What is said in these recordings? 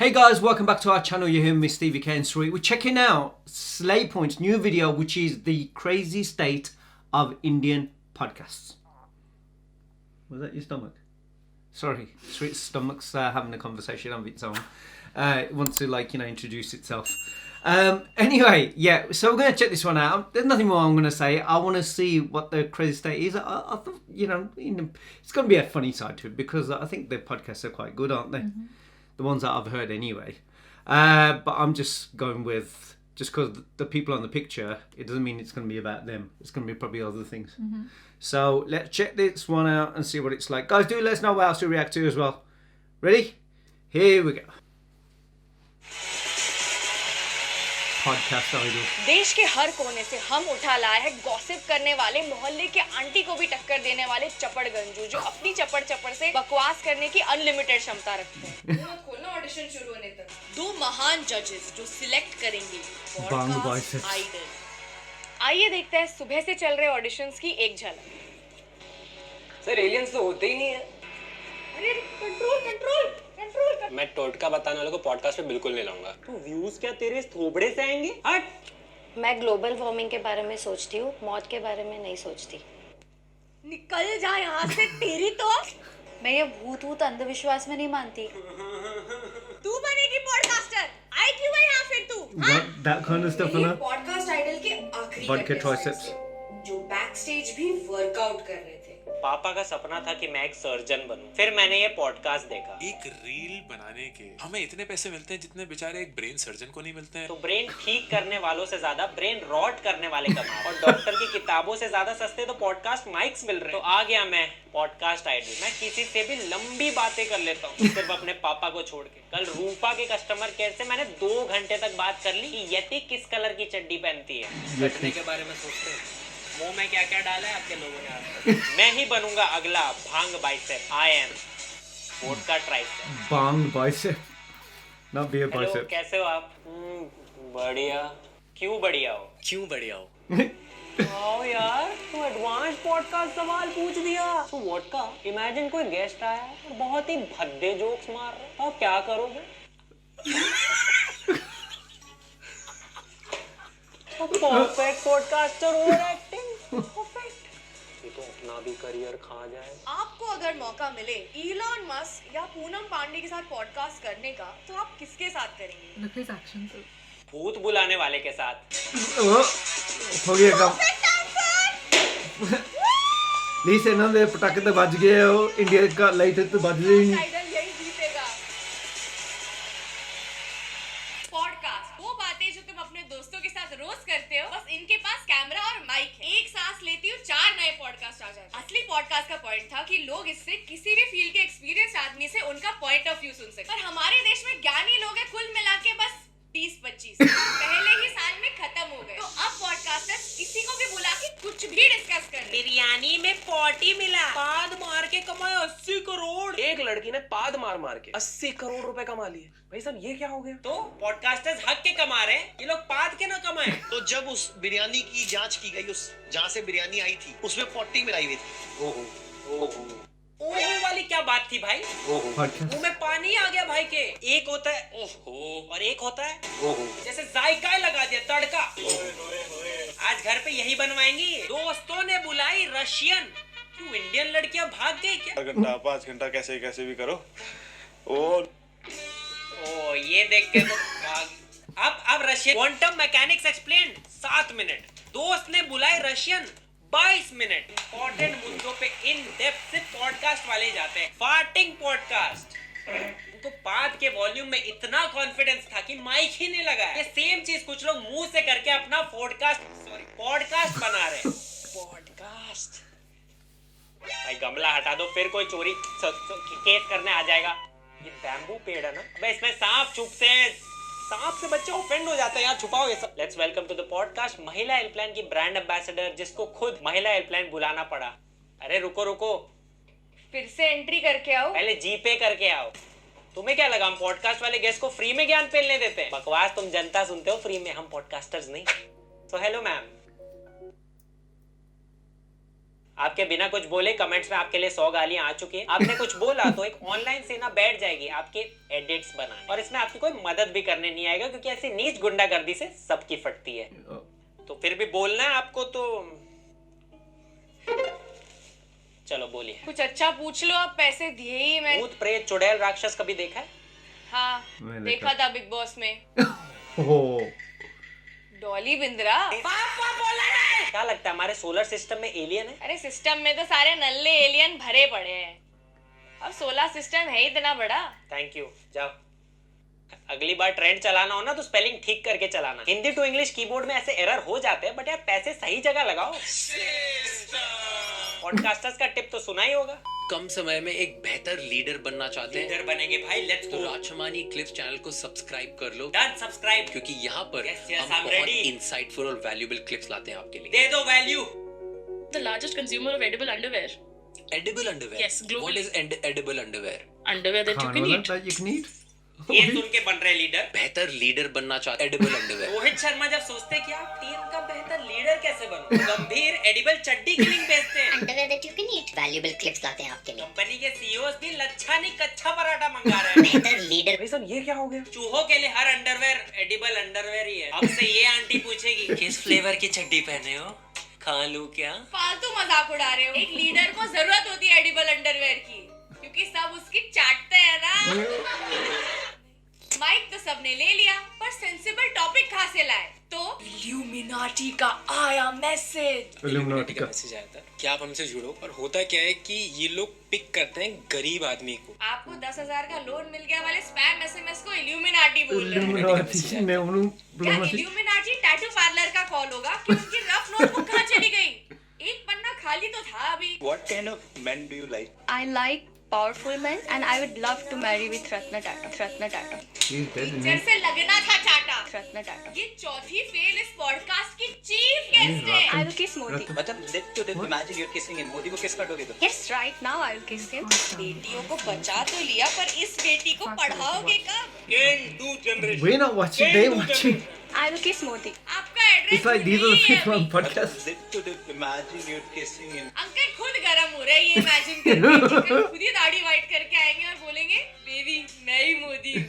Hey guys, welcome back to our channel. You're here with me, Stevie K and Sweet. We're checking out Slay Point's new video, which is the crazy state of Indian podcasts. Was that your stomach? Sorry, Sweet's stomach's having a conversation of its own. It wants to, introduce itself. Anyway, yeah, so we're going to check this one out. There's nothing more I'm going to say. I want to see what the crazy state is. I thought, it's going to be a funny side to it because I think the podcasts are quite good, aren't they? Mm-hmm. The ones that I've heard anyway. But I'm just going with, just because the people on the picture, it doesn't mean it's going to be about them. It's going to be probably other things. Mm-hmm. So let's check this one out and see what it's like. Guys, do let us know what else to react to as well. Ready? Here we go. Podcast idol. देश के हर कोने से हम उठा लाए हैं gossip करने वाले, मोहल्ले के आंटी को भी टक्कर देने वाले चपड़ गंजू जो अपनी चपड़ से बकवास करने की अनलिमिटेड क्षमता रखते हैं। मत खोलना ऑडिशन शुरू होने तक। दो महान जजेस जो सिलेक्ट करेंगे पॉडकास्ट आइडल। आइए देखते हैं सुबह से चल रहे ऑडिशंस की एक झलक। सर एलियंस तो होते ही नहीं है। अरे कंट्रोल। मैं टोटका बताने वालों को पॉडकास्ट पे बिल्कुल नहीं लाऊंगा। तो व्यूज क्या तेरे इस थोबड़े से आएंगे? हट। मैं ग्लोबल वार्मिंग के बारे में सोचती हूँ, मौत के बारे में नहीं सोचती। निकल जा यहाँ से तेरी तो। मैं ये भूत अंधविश्वास में नहीं मानती। तू बनेगी पॉडकास्टर। आई क्यों है यहाँ फिर तू? That kind of stuff, ना? पॉडकास्ट आइडल के आखिरी triceps. जो बैक स्टेज भी वर्कआउट कर रहे थे। पापा का सपना था कि मैं एक सर्जन बनूं। फिर मैंने ये पॉडकास्ट देखा। एक रील बनाने के हमें इतने पैसे मिलते हैं जितने बेचारे एक ब्रेन सर्जन को नहीं मिलते हैं। तो ब्रेन ठीक करने वालों से ज्यादा ब्रेन रॉट करने वाले कमा और डॉक्टर की किताबों से ज्यादा सस्ते तो पॉडकास्ट माइक्स मिल रहे हैं। तो आ गया मैं पॉडकास्ट आइडल। मैं किसी से भी लंबी बातें कर लेता हूँ सिर्फ अपने पापा को छोड़ के। कल रूपा के कस्टमर केयर से मैंने 2 घंटे तक बात कर ली कि यति किस कलर की चड्डी पहनती है। कटने के बारे में सोचते हैं मुंह में क्या क्या डाला है आपके लोगों ने आज। मैं ही बनूंगा अगला bhang bicep. I am vodka tricep. Bhang bicep, not beer hello, bicep. कैसे हो आप? बढ़िया। क्यों बढ़िया हो? आओ यार, तू एडवांस पॉडकास्ट सवाल पूछ दिया। तो वोडका, इमेजिन कोई गेस्ट आया और बहुत ही भद्दे जोक्स मार रहा है, तो आप क्या करोगे? Perfect podcaster over acting. Perfect. ये तो अपना भी करियर खा जाए। आपको अगर मौका मिले इलॉन मस्क या पूनम पांडे के साथ पॉडकास्ट करने का, तो आप किसके साथ करेंगे? भूत बुलाने वाले के साथ। हो गया काम। ली से ना दे पटाखे तो बज गए हो, इंडिया का लाइट तो बज रही नहीं। आइडल यही जीतेगा। पॉडकास्ट वो बातें जो तुम अपने दोस्तों के साथ रोज करते हो, बस इनके पास कैमरा और माइक है। एक सांस लेती हूँ 4 नए पॉडकास्ट आ जाते हैं। असली पॉडकास्ट का पॉइंट था कि लोग इससे किसी भी फील्ड के एक्सपीरियंस आदमी से उनका पॉइंट ऑफ व्यू सुन सके। पर हमारे देश में ज्ञानी लोग हैं कुल मिला के बस 20-25 पहले ही साल में खत्म हो गए। तो अब पॉडकास्टर्स किसी को भी बुला के कुछ भी डिस्कस कर। बिरयानी में 40 मिला, पाद मार के कमाए 80 करोड़। एक लड़की ने पाद मार के 80 करोड़ रुपए कमा लिए। भाई साहब ये क्या हो गया? तो पॉडकास्टर्स हक के कमा रहे हैं, ये लोग पाद के ना कमाए। तो जब उस बिरयानी की जांच की गई, उस जहां से बिरयानी आई थी उसमें 40 मिलाई हुई थी। ओहो वाली क्या बात थी भाई? मुंह में पानी आ गया भाई के। एक होता है ओहो और एक होता है ओहो। जैसे जायका लगा दिया तड़का। आज घर पे यही बनवाएंगी। दोस्तों ने बुलाई रशियन। क्यों इंडियन लड़कियां भाग गई क्या? 4 घंटा 5 घंटा कैसे भी करो। ओ ये देख के तो अब Russian. Quantum mechanics explain 7 minute. दोस्त ने बुलाई रशियन 22 मिनट। इंपॉर्टेंट मुद्दों पे इन डेप्थ से पॉडकास्ट वाले जाते हैं। Farting podcast. उनको पाद के वॉल्यूम में इतना कॉन्फिडेंस था कि माइक ही नहीं लगाया। ये सेम चीज कुछ लोग मुंह से करके अपना पॉडकास्ट बना रहे हैं। पॉडकास्ट। भाई गमला हटा दो, फिर कोई चोरी केस करने आ जाएगा। ये बैम्बू पेड़ है ना, अबे इसमें सांप छुपते हैं। सांप से बच्चे ऑफेंड हो जाते हैं यार, छुपाओ ये सब। Let's welcome to the podcast महिला हेल्पलाइन की ब्रांड एम्बेसडर, जिसको खुद महिला हेल्पलाइन बुलाना पड़ा। अरे रुको फिर से एंट्री करके आओ। पहले जीपे करके आओ। तुम्हें क्या लगा हम पॉडकास्ट वाले गेस्ट को फ्री में ज्ञान पेलने देते हैं? बकवास तुम जनता सुनते हो फ्री में, हम पॉडकास्टर्स नहीं। तो हेलो मैम। आपके बिना कुछ बोले कमेंट्स में आपके लिए 100 गालियां आ चुकी हैं। आपने कुछ बोला तो एक ऑनलाइन सेना बैठ जाएगी आपके एडिट्स बनाने, और इसमें आपकी कोई मदद भी करने नहीं आएगा, क्योंकि ऐसी नीच गुंडागर्दी से सबकी फटती है। तो फिर भी बोलना है आपको तो चलो बोलिए। कुछ अच्छा पूछ लो, अब पैसे दिए ही मैं। भूत प्रेत चुड़ैल राक्षस कभी देखा है? हाँ, देखा था बिग बॉस में। ओह, डॉली बिंद्रा। क्या लगता है हमारे सोलर सिस्टम में एलियन है? अरे सिस्टम में तो सारे नल्ले एलियन भरे पड़े हैं, अब सोलर सिस्टम है इतना बड़ा। थैंक यू, जाओ। अगली बार ट्रेंड चलाना हो ना तो स्पेलिंग ठीक करके चलाना। हिंदी टू इंग्लिश कीबोर्ड में ऐसे एरर हो जाते हैं, बट यार पैसे सही जगह लगाओ। पॉडकास्टर्स का टिप तो सुना ही होगा। कम समय में एक बेहतर लीडर बनना चाहते हैं? लीडर बनेंगे भाई, लेट्स तो गो। राजशमानी क्लिप्स चैनल को सब्सक्राइब कर लो। Done, subscribe. क्योंकि यहाँ पर Yes, yes, हम I'm बहुत ready. इंसाइटफुल और वैल्यूएबल क्लिप्स लाते हैं आपके लिए। दे दो value. The largest consumer of edible underwear. Edible underwear? Yes, globally. What is edible underwear? Underwear that you खाना can वाला eat. that you can eat? ये सुन के बन रहे लीडर। बेहतर लीडर बनना चाहते हैं? Edible underwear. रोहित शर्मा जब सोचते हैं कि आप टीम का बेहतर लीडर कैसे बनूं, गंभीर एडिबल चड्डी की लिंक भेजते हैं। Underwear that you can eat, valuable clips लाते हैं आपके लिए। कंपनी के सीईओज भी लच्छा नहीं कच्चा पराठा मंगा रहे हैं। बेहतर लीडर। भाई साहब ये क्या हो गया? चूहों के लिए हर अंडरवेयर एडिबल अंडरवेयर ही है। अब से ये आंटी पूछेगी किस फ्लेवर की चड्डी पहने हो, खा लूं क्या? फालतू मजाक उड़ा रहे हो। एक लीडर को जरूरत होती है एडिबल अंडरवेयर की, क्योंकि सब उसकी चाटते हैं ना। माइक तो सबने ले लिया, पर सेंसिबल टॉपिक कहाँ से लाए? तो इल्यूमिनाटी का आया मैसेज। Illuminati का मैसेज आया था कि आप हमसे जुड़ो, और होता क्या है कि ये लोग पिक करते हैं गरीब आदमी को। आपको 10,000 का लोन मिल गया वाले स्पैम एसएमएस को इल्यूमिनाटी बोल रहे हैं। Illuminati ने उन्होंने क्या इल्यूमिनाटी टैटू पार्लर का कॉल होगा कि उनकी रफ नोटबुक कहाँ चली गई? एक पन्ना खाली तो था अभी। What kind of men do you like? I like powerful men and I would love to marry with Ratna Tata. Ratna Tata. He's dead, isn't he? जैसे लगना था चाटा। Ratna Tata. ये चौथी फेल इस पॉडकास्ट की चीफ गेस्ट है। I will kiss Modi. मतलब let to imagine you're kissing him. Modi को किस कर दोगे तो? Yes, right now I will kiss him. बेटियों को बचा तो लिया, पर इस बेटी को पढ़ाओगे कब? We're not watching, they're watching. I will kiss Modi. आपका address It's like these are the people on podcast. Let to imagine you're kissing him. Uncle खुद गरम हो रहे हैं ये इमेजिन करके। खुद ही दाढ़ी वाइट करके आएंगे और बोलेंगे बेबी मैं ही मोदी हूँ।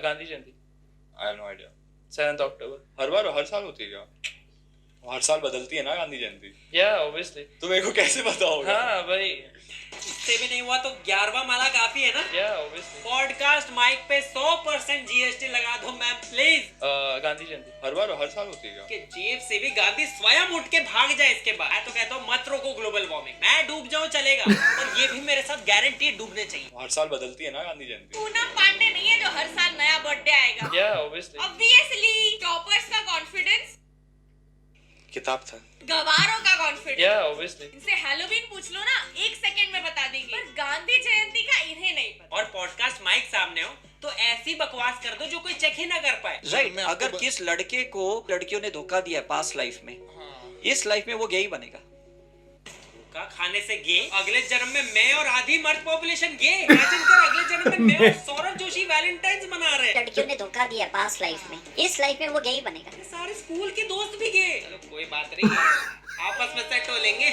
गांधी जयंती। I have no idea. 7th October. हर साल होती है क्या? हर साल बदलती है ना गांधी जयंती? Yeah, obviously. तो मेरे को कैसे पता होगा? हाँ भाई। इससे भी नहीं हुआ तो 11वां माला काफी है ना? Yeah, obviously. पॉडकास्ट माइक पे 100% जीएसटी लगा दो मैम प्लीज। गांधी जयंती। हर साल होती है क्या? कि जेब से भी गांधी स्वयं उठ के भाग जाए इसके बाद। मैं तो कहता हूँ मत रोको ग्लोबल वार्मिंग। मैं डूब जाऊँ चलेगा, और ये भी मेरे साथ गारंटी डूबने चाहिए। हर साल बदलती है ना गांधी जयंती? पूनम पांडे नहीं है जो हर साल नया बर्थडे आएगा। Yeah, obviously. ऑब्वियसली टॉपर्स का कॉन्फिडेंस, किताब था। गवारों का कॉन्फिडेंस। Yeah, obviously. इनसे हैलोवीन पूछ लो ना, 1 सेकंड में बता देंगे, पर गांधी जयंती का इन्हें नहीं पता। और पॉडकास्ट माइक सामने हो तो ऐसी बकवास कर दो जो कोई चेक ही ना कर पाए। राइट, अगर किस लड़के को लड़कियों ने धोखा दिया पास्ट लाइफ में, इस लाइफ में वो गे ही बनेगा। धोखा खाने से गे, अगले जन्म में मैं और आधी मर्द पॉपुलेशन गे। इमेजिन कर अगले जन्म में मैं और सौरभ जोशी वैलेंटाइन्स मना रहे हैं। लड़कियों ने धोखा दिया पास्ट लाइफ में, इस लाइफ में वो गई बनेगा। सारे स्कूल के दोस्त भी गए। चलो कोई बात नहीं, आपस में सेट हो लेंगे।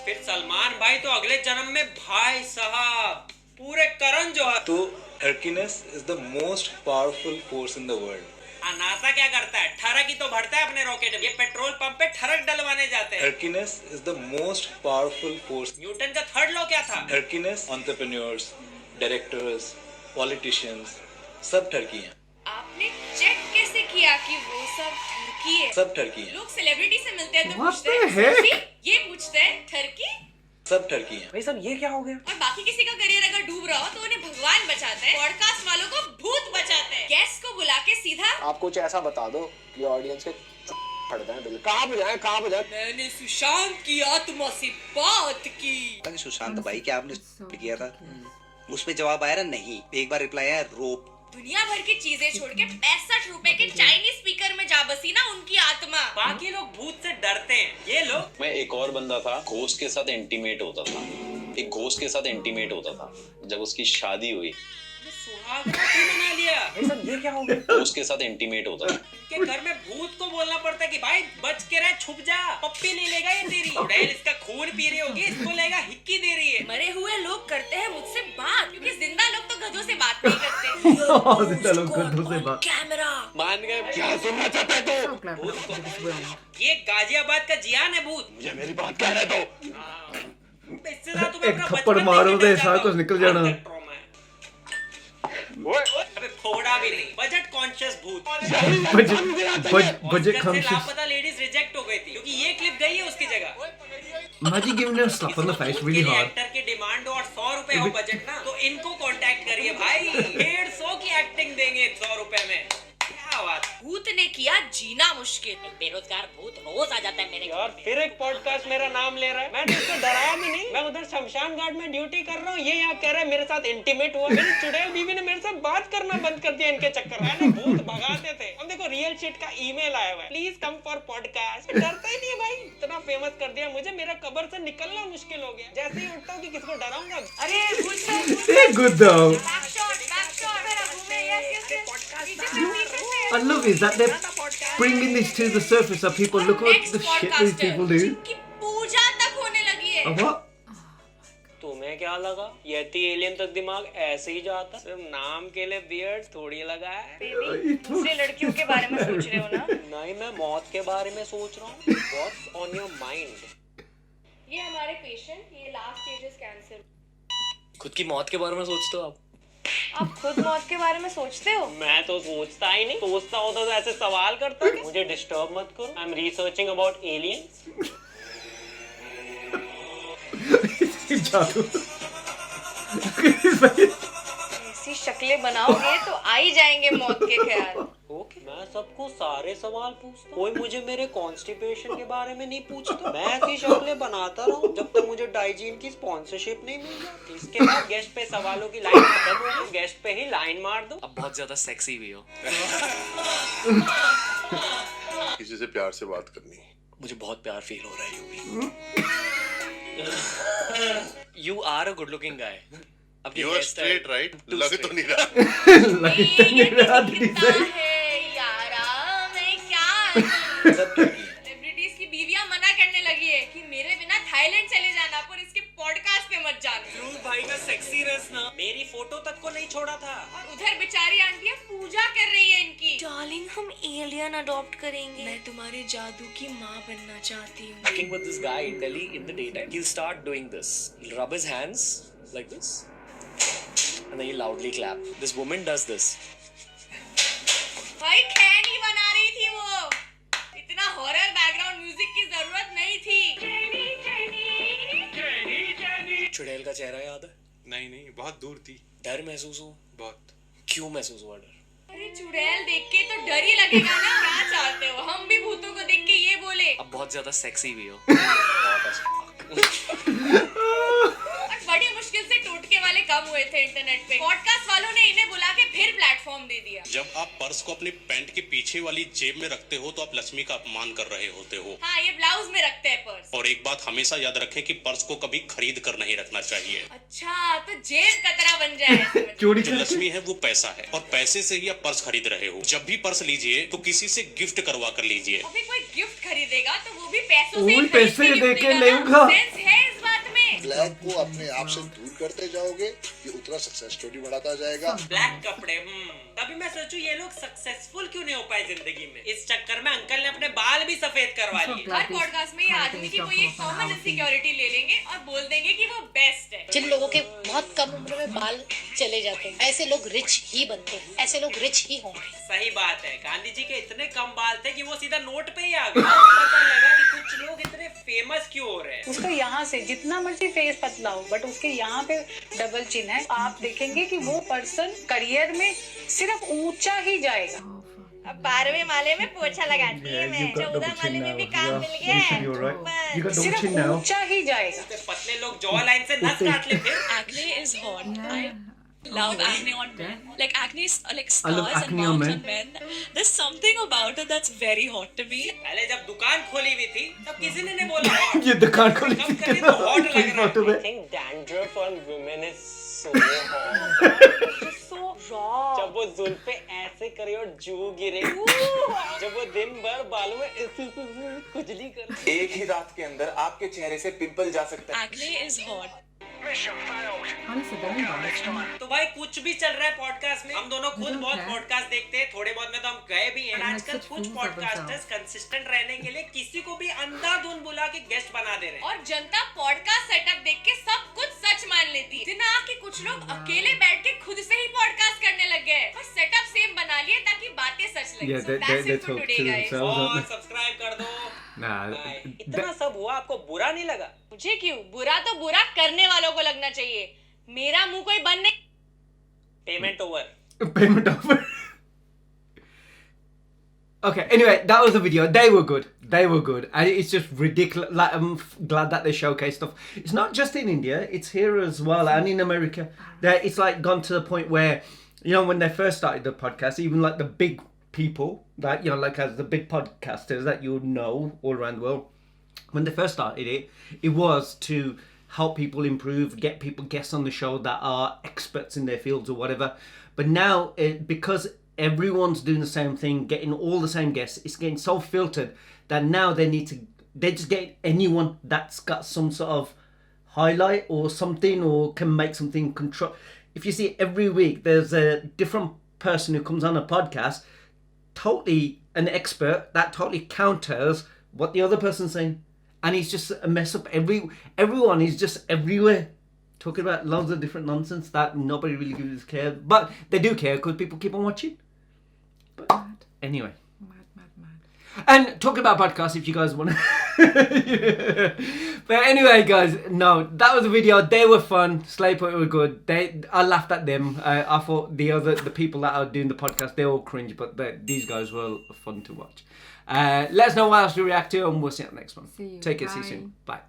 फिर सलमान भाई तो अगले जन्म में भाई साहब पूरे करण जौहर। तो Hercules is the most powerful force in the world. NASA क्या करता है? ठरक ही तो भरता है अपने रॉकेट में। ये पेट्रोल पंप पे ठरक डलवाने जाते हैं। Hercules is the most powerful force. Newton का थर्ड लॉ क्या था? Hercules, entrepreneurs, directors, politicians, सब ठरकी हैं। आपने चेक कैसे किया कि वो सब ठरकी है? सब ठरकी हैं। लोग सेलिब्रिटी से मिलते हैं तो What पूछते हैं the heck? "सची?" ये पूछते हैं ठरकी, सब ठरकी हैं। भाई साहब ये क्या हो गया? और बाकी किसी का करियर अगर डूब रहा हो तो उन्हें भगवान बचाते हैं, पॉडकास्ट वालों को भूत बचाते हैं। गेस्ट को बुला के सीधा आप कुछ ऐसा बता दो कि ऑडियंस के फट जाए बिल्कुल। कहाँ पे जाए? मैंने सुशांत की आत्मा से बात की। सुशांत भाई क्या आपने किया था? उसमें जवाब आया ना नहीं, एक बार रिप्लाई आया रोप। दुनिया भर की चीजें छोड़ के 65 रुपए के चाइनीज स्पीकर में जा बसी ना उनकी आत्मा। बाकी लोग भूत से डरते हैं, ये लोग। मैं एक और बंदा था, घोस्ट के साथ इंटीमेट होता था। एक घोस्ट के साथ इंटीमेट होता था। जब उसकी शादी हुई सुहाग रात ही मना लिया। भाई साहब ये क्या हो गया? उसके साथ इंटीमेट होता है। इनके घर में भूत को बोलना पड़ता है कि भाई बच के रह, छुप जा, पप्पी नहीं लेगा ये तेरी। चुड़ैल इसका खून पी रही होगी, इसको लेगा हिक्की दे रही है। मरे हुए लोग करते हैं मुझसे बात, क्योंकि जिंदा लोग तो गधों से बात नहीं करते। जिंदा लोग गधों से बात। कैमरा मान गए क्या सुनना चाहता है तू? भूत को ये गाजियाबाद का जियान है भूत। मुझे मेरी बात कह रहे तो। इससे ज्यादा तुम्हें एक अपना थप्पड़ बचपन मारो नहीं तो मिलता सारा था। कुछ निकल जाना। अंदर trauma है। अबे थोड़ा भी नहीं, बजट कॉन्शियस भूत। बजट घर से कॉन्शियस। लापता लेडीज रिजेक्ट हो गई थी क्योंकि ये क्लिप गई है उसकी जगह। Imagine giving her a slap on the face really hard. Actor की डिमांड और 100 रुपए हो बजट ना, तो इनको कांटेक्ट करिए भाई। 150 की एक्टिंग देंगे 100 रुपए में। क्या बात। भूत ने किया जीना मुश्किल। बेरोजगार भूत रोज आ जाता है मेरे यार फिर एक पॉडकास्ट मेरा नाम ले रहा है। मैं इसको डराया भी नहीं, मैं उधर शमशान घाट में ड्यूटी कर रहा हूँ, ये यहाँ कह रहा है मेरे साथ इंटीमेट हुआ। मेरी चुड़ैल बीवी ने मेरे साथ बात करना बंद कर दिया इनके चक्कर में। मैंने भूत भगाते थे। अब देखो रियल शिट का ईमेल आया हुआ है, प्लीज कम फॉर पॉडकास्ट। डरता ही नहीं है भाई, इतना फेमस कर दिया मुझे, मेरा कब्र से निकलना मुश्किल हो गया। जैसे ही उठता हूँ कि किसको डराऊंगा। अरे They're good though. Back shot मेरा घूमे। Yes I love is that they're bringing this to the surface so people look at the shit these people do. जिनकी पूजा तक होने लगी है। What? तुम्हें क्या लगा यति एलियन तक दिमाग ऐसे ही जाता? सिर्फ नाम के लिए बियर्ड थोड़ी लगा है। दूसरे लड़कियों के बारे में सोच रहे हो ना? नहीं, मैं मौत के बारे में सोच रहा हूँ। What's on your mind? ये हमारे पेशेंट, ये लास्ट स्टेज इज कैंसर। खुद की मौत के बारे में सोचते हो आप? आप खुद मौत के बारे में सोचते हो? मैं तो सोचता ही नहीं, सोचता होता तो ऐसे सवाल करता। मुझे डिस्टर्ब मत करो, I am researching about aliens. जादू। ऐसी शक्लें बनाओगे तो आ ही जाएंगे मौत के ख्याल। ओके, मैं सबको सारे सवाल पूछता हूँ, कोई मुझे मेरे कॉन्स्टिपेशन के बारे में नहीं पूछता। मैं ऐसी शक्लें बनाता रहूं जब तक मुझे डाइजीन की स्पॉन्सरशिप नहीं मिल जाती। इसके बाद गेस्ट पे सवालों की लाइन खत्म हो गई, गेस्ट पे ही लाइन मार दो। अब बहुत ज्यादा सेक्सी भी हो। किसी से प्यार से बात करनी। मुझे बहुत प्यार फील हो रहा है you are a good looking guy. You are straight, right? लग तो नहीं रहा। सेलिब्रिटीज की बीवियां मना करने लगी है कि मेरे बिना थाईलैंड चले जाना, पर इसके पॉडकास्ट पे मत जाना। ध्रुव भाई का सेक्सी रस ना मेरी फोटो तक को नहीं छोड़ा था। और उधर बेचारी आंटियां पूजा कर रही है इनकी। डार्लिंग हम एलियन अडॉप्ट करेंगे। मैं तुम्हारे जादू की माँ बनना चाहती हूँ। Working with this guy in Delhi in the daytime, he'll start doing this. He'll rub his hands like this, and then he'll loudly clap. This woman does this. भाई खैनी बना रही थी वो, इतना हॉरर बैकग्राउंड म्यूजिक की जरूरत नहीं थी। चुड़ैल का चेहरा याद है? नहीं नहीं, बहुत दूर थी। डर महसूस हुआ? बहुत। क्यों महसूस हुआ डर? अरे चुड़ैल देख के तो डर ही लगेगा ना। क्या चाहते हो हम भी भूतों को देख के ये बोले? अब बहुत ज्यादा सेक्सी भी हो। बहुत अच्छा। और बड़ी मुश्किल से टोटके वाले कम हुए थे इंटरनेट पे। पॉडकास्ट वालों ने इन्हें बुला के फिर प्लेटफॉर्म दे दिया। जब आप पर्स को अपने पैंट के पीछे वाली जेब में रखते हो तो आप लक्ष्मी का अपमान कर रहे होते हो। हाँ, ये ब्लाउज में रखते हैं पर्स। और एक बात हमेशा याद रखें कि पर्स को कभी खरीद कर नहीं रखना चाहिए। अच्छा, तो जेब कतरा बन जाए। जो लक्ष्मी है वो पैसा है, और पैसे से ही आप पर्स खरीद रहे हो। जब भी पर्स लीजिए तो किसी से गिफ्ट करवा कर लीजिए। अभी कोई गिफ्ट खरीदेगा तो वो भी पैसों वो से भी पैसे खरीद के दे गिफ्ट के देगा लेगा। ना। सेंस है इस बात में। ब्लैक को अपने आप से दूर करते जाओगे, ये उतना सक्सेस स्टोरी बढ़ाता जाएगा। ब्लैक कपड़े, तभी मैं सोचूं ये लोग सक्सेसफुल क्यों नहीं हो पाए जिंदगी में। इस चक्कर में अंकल ने अपने बाल भी सफेद करवा लिए। हर पॉडकास्ट में ये आदमी की कोई एक कॉमन इनसिक्योरिटी ले लेंगे और बोल देंगे कि वो बेस्ट है। जिन लोगों के बहुत कम उम्र में बाल चले जाते हैं, ऐसे लोग रिच ही बनते हैं, ऐसे लोग रिच ही होंगे। सही बात है, गांधी जी के इतने कम बाल थे कि वो सीधा नोट पे ही आ गए। पता लगा कि कुछ लोग इतने फेमस क्यों हो रहे हैं। उसको यहाँ से जितना मर्जी फेस पतला हो, बट उसके यहाँ पे डबल चिन्ह है। आप देखेंगे कि वो पर्सन करियर में सिर्फ ऊंचा ही जाएगा। अब 12वें माले में पोछा लगाती है मैं, 14 माले में भी काम मिल गया है। सिर्फ ऊंचा ही जाएगा। पतले लोग जॉ लाइन से नस काट लेते हैं। Acne is hot. I love acne on men. Like acne is like I love scars and acne on marks on men. There's something about it that's very hot to me. पहले जब दुकान खोली हुई थी तब किसी ने नहीं बोला hot। ये दुकान खोली कम करके तो hot लग रहा है। I think dandruff on women is so hot. So stop. जब वो जुल्फ पे ऐसे करे और जू गिरे, जब वो दिन भर बालों में खुजली करे, एक ही रात के अंदर आपके चेहरे से पिंपल जा सकता है। Acne is hot. तो भाई कुछ भी चल रहा है पॉडकास्ट में, हम दोनों खुद बहुत पॉडकास्ट देखते हैं, थोड़े बहुत में तो हम गए भी हैं। आजकल कुछ पॉडकास्टर्स कंसिस्टेंट रहने के लिए किसी को भी अंधाधुंध बुला के गेस्ट बना दे रहे हैं और जनता पॉडकास्ट सेटअप देख के सब कुछ सच मान लेती है। जिन्ना कि कुछ लोग अकेले बैठ के खुद से ही पॉडकास्ट करने लग गए, बस सेटअप सेम बना लिए ताकि बातें सच लगे। That's it for today, guys. और सब्सक्राइब कर दो। इतना सब हुआ, आपको बुरा नहीं लगा? मुझे क्यों? बुरा तो बुरा करने वालों को लगना चाहिए। मेरा मुंह कोई बंद नहीं। Payment over. Payment over. Okay, anyway, that was the video. They were good. They were good. And it's just ridiculous. Like, I'm glad that they showcase stuff. It's not just in India, it's here as well, and in America. It's like gone to the point where, you know, when they first started the podcast, even like the big people, that, you know, like as the big podcasters that you know all around the world, when they first started it, it was to help people improve, get people guests on the show that are experts in their fields or whatever. But now, because everyone's doing the same thing, getting all the same guests, it's getting so filtered that now they just get anyone that's got some sort of highlight or something, or can make something control. If you see every week, there's a different person who comes on a podcast, totally an expert, that totally counters what the other person's saying. And he's just a mess up. Everyone is just everywhere talking about loads of different nonsense that nobody really gives a care. But they do care because people keep on watching. But anyway. And talking about podcasts, if you guys want to. But anyway, guys, no, that was a video. They were fun. Slayport were good. I laughed at them. I thought the people that are doing the podcast, they're all cringe, but these guys were fun to watch. Let us know what else you react to, and we'll see you next one. See you. Take it. Bye. See you soon. Bye.